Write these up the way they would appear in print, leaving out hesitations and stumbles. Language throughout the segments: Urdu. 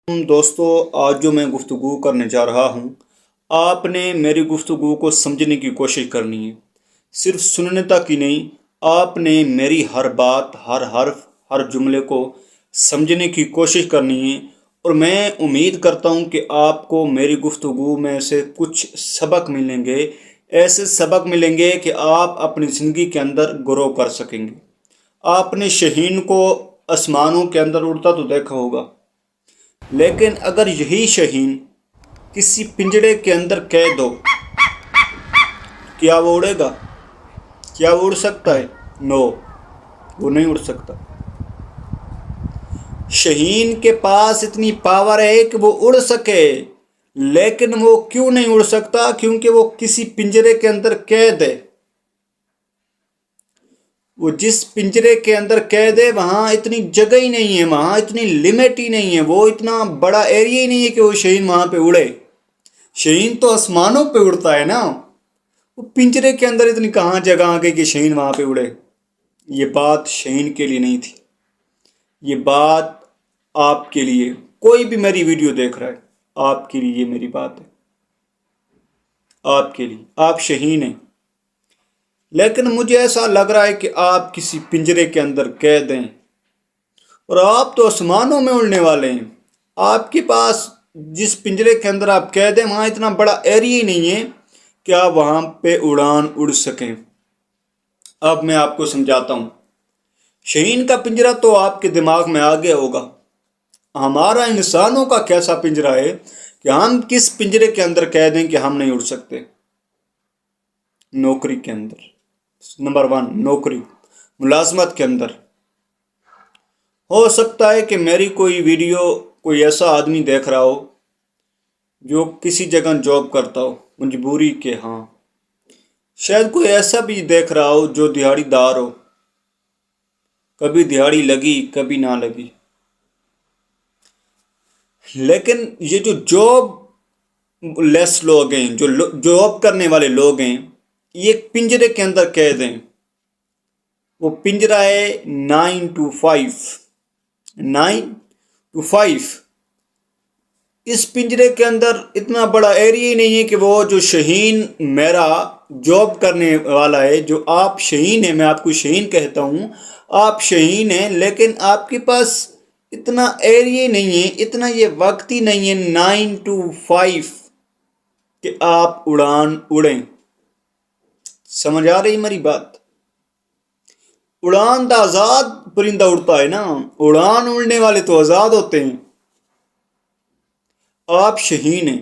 دوستو، آج جو میں گفتگو کرنے جا رہا ہوں، آپ نے میری گفتگو کو سمجھنے کی کوشش کرنی ہے۔ صرف سننے تک ہی نہیں، آپ نے میری ہر بات، ہر حرف، ہر جملے کو سمجھنے کی کوشش کرنی ہے، اور میں امید کرتا ہوں کہ آپ کو میری گفتگو میں سے کچھ سبق ملیں گے، ایسے سبق ملیں گے کہ آپ اپنی زندگی کے اندر گرو کر سکیں گے۔ آپ نے شاہین کو آسمانوں کے اندر اڑتا تو دیکھا ہوگا، لیکن اگر یہی شاہین کسی پنجرے کے اندر قید ہو، کیا وہ اڑے گا؟ کیا وہ اڑ سکتا ہے؟ نو، وہ نہیں اڑ سکتا۔ شاہین کے پاس اتنی پاور ہے کہ وہ اڑ سکے، لیکن وہ کیوں نہیں اڑ سکتا؟ کیونکہ وہ کسی پنجرے کے اندر قید ہے۔ وہ جس پنجرے کے اندر قید ہے وہاں اتنی جگہ ہی نہیں ہے، وہاں اتنی لمٹ ہی نہیں ہے، وہ اتنا بڑا ایریا ہی نہیں ہے کہ وہ شاہین وہاں پہ اڑے۔ شاہین تو آسمانوں پہ اڑتا ہے نا، وہ پنجرے کے اندر اتنی کہاں جگہ آ گئی کہ شاہین وہاں پہ اڑے؟ یہ بات شاہین کے لیے نہیں تھی، یہ بات آپ کے لیے، کوئی بھی میری ویڈیو دیکھ رہا ہے، آپ کے لیے یہ میری بات ہے، آپ کے لیے۔ آپ شاہین ہیں، لیکن مجھے ایسا لگ رہا ہے کہ آپ کسی پنجرے کے اندر قید ہیں، اور آپ تو آسمانوں میں اڑنے والے ہیں۔ آپ کے پاس جس پنجرے کے اندر آپ قید ہیں وہاں اتنا بڑا ایریا ہی نہیں ہے کہ آپ وہاں پہ اڑان اڑ سکیں۔ اب میں آپ کو سمجھاتا ہوں۔ شاہین کا پنجرہ تو آپ کے دماغ میں آ گیا ہوگا، ہمارا انسانوں کا کیسا پنجرہ ہے کہ ہم کس پنجرے کے اندر قید ہیں کہ ہم نہیں اڑ سکتے؟ نوکری کے اندر، نمبر 1، نوکری، ملازمت کے اندر۔ ہو سکتا ہے کہ میری کوئی ویڈیو کوئی ایسا آدمی دیکھ رہا ہو جو کسی جگہ جاب کرتا ہو مجبوری کے، ہاں شاید کوئی ایسا بھی دیکھ رہا ہو جو دیہاڑی دار ہو، کبھی دیہاڑی لگی کبھی نہ لگی، لیکن یہ جو جاب لیس لوگ ہیں، جو جاب کرنے والے لوگ ہیں، یہ ایک پنجرے کے اندر قید ہیں۔ وہ پنجرہ ہے 9 to 5، 9 to 5۔ اس پنجرے کے اندر اتنا بڑا ایریا ہی نہیں ہے کہ وہ جو شاہین میرا جاب کرنے والا ہے، جو آپ شاہین ہیں، میں آپ کو شاہین کہتا ہوں، آپ شاہین ہیں، لیکن آپ کے پاس اتنا ایریا نہیں ہے، اتنا یہ وقت ہی نہیں ہے 9 to 5 کہ آپ اڑان اڑیں۔ سمجھ آ رہی میری بات؟ اڑان تو آزاد پرندہ اڑتا ہے نا، اڑان اڑنے والے تو آزاد ہوتے ہیں۔ آپ شاہین ہیں،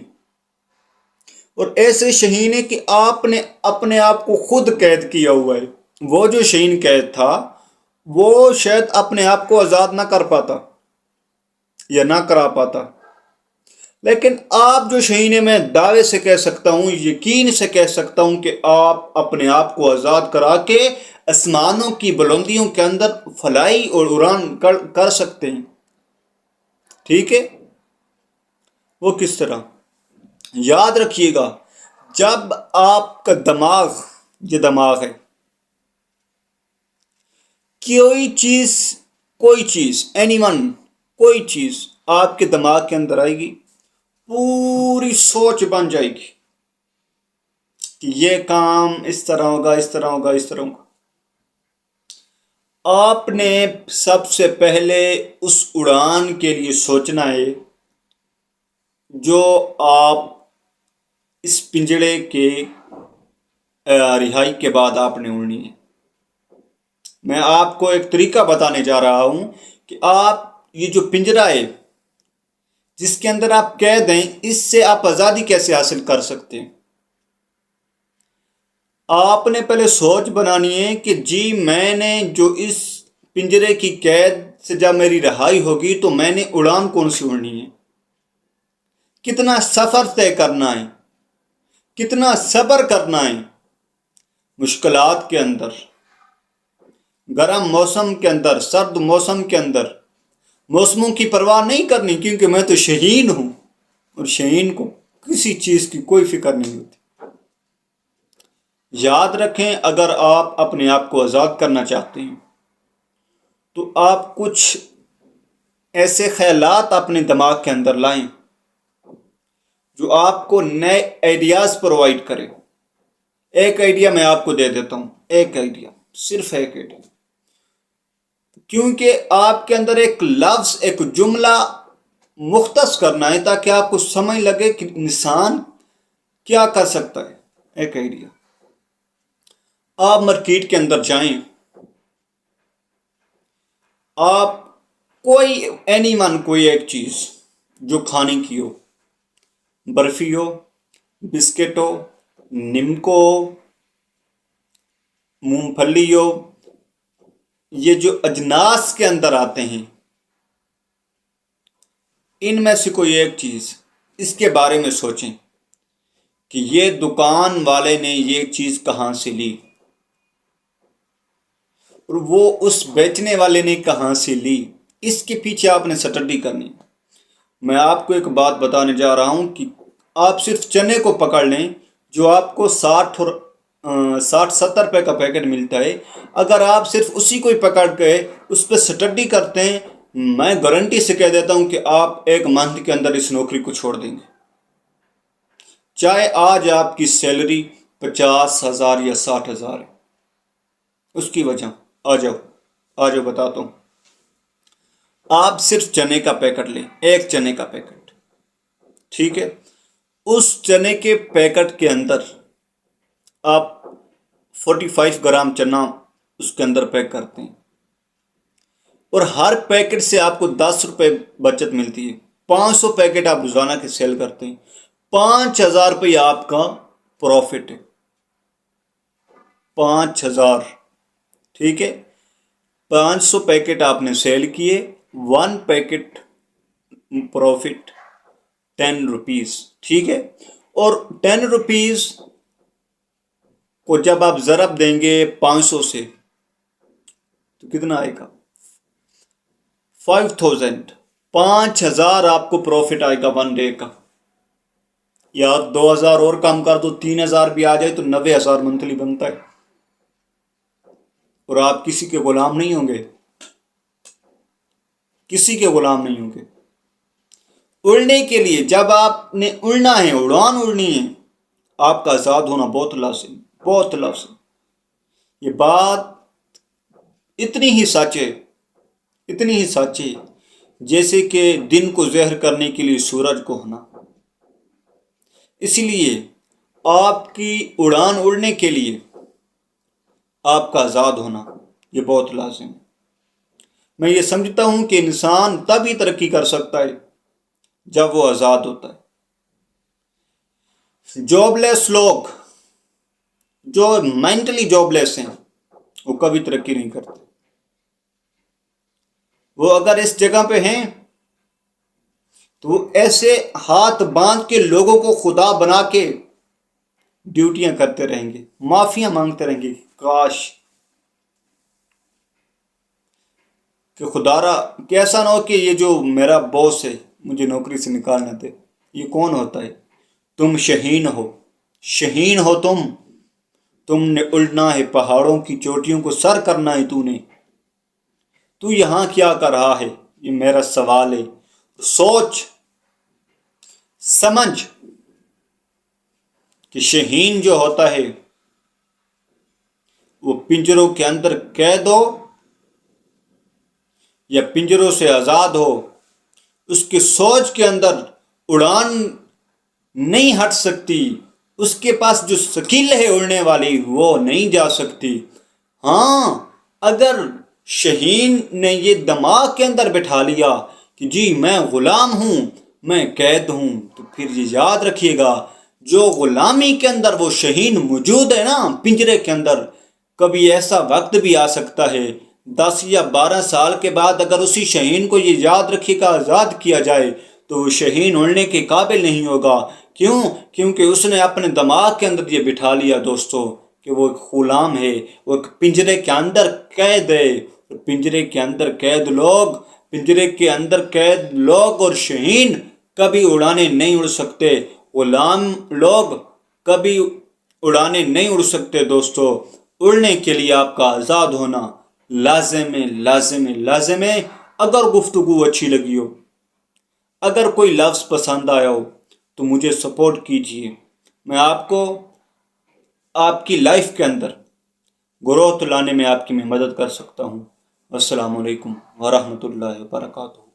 اور ایسے شاہین ہیں کہ آپ نے اپنے آپ کو خود قید کیا ہوا ہے۔ وہ جو شاہین قید تھا وہ شاید اپنے آپ کو آزاد نہ کر پاتا یا نہ کرا پاتا، لیکن آپ جو شاہین ہیں، میں دعوے سے کہہ سکتا ہوں، یقین سے کہہ سکتا ہوں کہ آپ اپنے آپ کو آزاد کرا کے آسمانوں کی بلندیوں کے اندر فلائی اور اڑان کر سکتے ہیں۔ ٹھیک ہے؟ وہ کس طرح؟ یاد رکھیے گا، جب آپ کا دماغ، یہ دماغ ہے، کوئی چیز اینی ون، کوئی چیز آپ کے دماغ کے اندر آئے گی، پوری سوچ بن جائے گی کہ یہ کام اس طرح ہوگا، اس طرح ہوگا، اس طرح ہوگا۔ آپ نے سب سے پہلے اس اڑان کے لیے سوچنا ہے جو آپ اس پنجرے کے رہائی کے بعد آپ نے اڑنی ہے۔ میں آپ کو ایک طریقہ بتانے جا رہا ہوں کہ آپ یہ جو پنجرہ ہے جس کے اندر آپ قید ہیں، اس سے آپ آزادی کیسے حاصل کر سکتے ہیں۔ آپ نے پہلے سوچ بنانی ہے کہ جی میں نے جو اس پنجرے کی قید سے جب میری رہائی ہوگی تو میں نے اڑان کون سی اڑنی ہے، کتنا سفر طے کرنا ہے، کتنا صبر کرنا ہے، مشکلات کے اندر، گرم موسم کے اندر، سرد موسم کے اندر، موسموں کی پرواہ نہیں کرنی، کیونکہ میں تو شاہین ہوں، اور شاہین کو کسی چیز کی کوئی فکر نہیں ہوتی۔ یاد رکھیں، اگر آپ اپنے آپ کو آزاد کرنا چاہتے ہیں تو آپ کچھ ایسے خیالات اپنے دماغ کے اندر لائیں جو آپ کو نئے آئیڈیاز پرووائڈ کرے. ایک آئیڈیا میں آپ کو دے دیتا ہوں، ایک آئیڈیا، صرف ایک آئیڈیا. کیونکہ آپ کے اندر ایک لفظ، ایک جملہ مختص کرنا ہے تاکہ آپ کو سمجھ لگے کہ انسان کیا کر سکتا ہے. ایک آئیڈیا. آپ مارکیٹ کے اندر جائیں، آپ کوئی اینی ون، کوئی ایک چیز جو کھانے کی ہو، برفی ہو، بسکٹ ہو، نمکو ہو، مونگ پھلی ہو، یہ جو اجناس کے اندر آتے ہیں ان میں سے کوئی ایک چیز، اس کے بارے میں سوچیں کہ یہ دکان والے نے یہ چیز کہاں سے لی اور وہ اس بیچنے والے نے کہاں سے لی. اس کے پیچھے آپ نے سٹڈی کرنی. میں آپ کو ایک بات بتانے جا رہا ہوں کہ آپ صرف چنے کو پکڑ لیں جو آپ کو 60-70 روپے کا پیکٹ ملتا ہے. اگر آپ صرف اسی کو ہی پکڑ کے اس پہ سٹڈی کرتے ہیں، میں گارنٹی سے کہہ دیتا ہوں کہ آپ ایک منتھ کے اندر اس نوکری کو چھوڑ دیں گے. چاہے آج آپ کی سیلری 50,000 یا 60,000 ہے. اس کی وجہ آ جاؤ بتاتا ہوں. آپ صرف چنے کا پیکٹ لیں، ایک چنے کا پیکٹ، ٹھیک ہے. اس چنے کے پیکٹ کے اندر آپ 45 گرام چنا اس کے اندر پیک کرتے ہیں اور ہر پیکٹ سے آپ کو 10 روپے بچت ملتی ہے. 500 پیکٹ آپ روزانہ کے سیل کرتے ہیں، 5,000 روپے آپ کا پروفٹ ہے. 5,000، ٹھیک ہے. 500 پیکٹ آپ نے سیل کیے، 1 پیکٹ پروفٹ 10 روپیز، ٹھیک ہے. اور 10 روپیز کو جب آپ ضرب دیں گے 500 سے تو کتنا آئے گا؟ 5,000. 5,000 آپ کو پروفٹ آئے گا 1 ڈے کا. یا 2,000 اور کم کر دو، 3,000 بھی آ جائے تو 90,000 منتھلی بنتا ہے. اور آپ کسی کے غلام نہیں ہوں گے، کسی کے غلام نہیں ہوں گے. اڑنے کے لیے جب آپ نے اڑنا ہے، اڑان اڑنی ہے، آپ کا آزاد ہونا بہت لازم، بہت لازم. یہ بات اتنی ہی سچ ہے، اتنی ہی سچ ہے جیسے کہ دن کو ظاہر کرنے کے لیے سورج کو ہونا. اسی لیے آپ کی اڑان اڑنے کے لیے آپ کا آزاد ہونا یہ بہت لازم ہے. میں یہ سمجھتا ہوں کہ انسان تبھی ترقی کر سکتا ہے جب وہ آزاد ہوتا ہے. جاب لیس لوگ جو مینٹلی جاب لیس ہیں وہ کبھی ترقی نہیں کرتے. وہ اگر اس جگہ پہ ہیں تو وہ ایسے ہاتھ باندھ کے لوگوں کو خدا بنا کے ڈیوٹیاں کرتے رہیں گے، معافیاں مانگتے رہیں گے. کاش کہ خدا را کہ ایسا نہ ہو کہ یہ جو میرا باس ہے مجھے نوکری سے نکالنا دے. یہ کون ہوتا ہے؟ تم شہین ہو، شہین ہو تم نے اڑنا ہے، پہاڑوں کی چوٹیوں کو سر کرنا ہے. تو یہاں کیا کر رہا ہے؟ یہ میرا سوال ہے. سوچ سمجھ کہ شہین جو ہوتا ہے وہ پنجروں کے اندر قید ہو یا پنجروں سے آزاد ہو، اس کی سوچ کے اندر اڑان نہیں ہٹ سکتی. اس کے پاس جو سکل ہے اڑنے والی وہ نہیں جا سکتی. ہاں، اگر شہین نے یہ دماغ کے اندر بٹھا لیا کہ جی میں غلام ہوں، میں قید ہوں، تو پھر یہ یاد رکھیے گا جو غلامی کے اندر وہ شہین موجود ہے نا پنجرے کے اندر، کبھی ایسا وقت بھی آ سکتا ہے 10 یا 12 سال کے بعد اگر اسی شہین کو یہ یاد رکھے گا آزاد کیا جائے تو وہ شہین اڑنے کے قابل نہیں ہوگا. کیوں؟ کیونکہ اس نے اپنے دماغ کے اندر یہ بٹھا لیا دوستو کہ وہ ایک غلام ہے، وہ ایک پنجرے کے اندر قید ہے. پنجرے کے اندر قید لوگ اور شہین کبھی اڑانے نہیں اڑ سکتے. غلام لوگ کبھی اڑانے نہیں اڑ سکتے. دوستو اڑنے کے لیے آپ کا آزاد ہونا لازم ہے، لازم ہے، لازم ہے. اگر گفتگو اچھی لگی ہو، اگر کوئی لفظ پسند آیا ہو تو مجھے سپورٹ کیجیے، میں آپ کو آپ کی لائف کے اندر گروتھ لانے میں آپ کی میں مدد کر سکتا ہوں۔ السلام علیکم ورحمۃ اللہ وبرکاتہ۔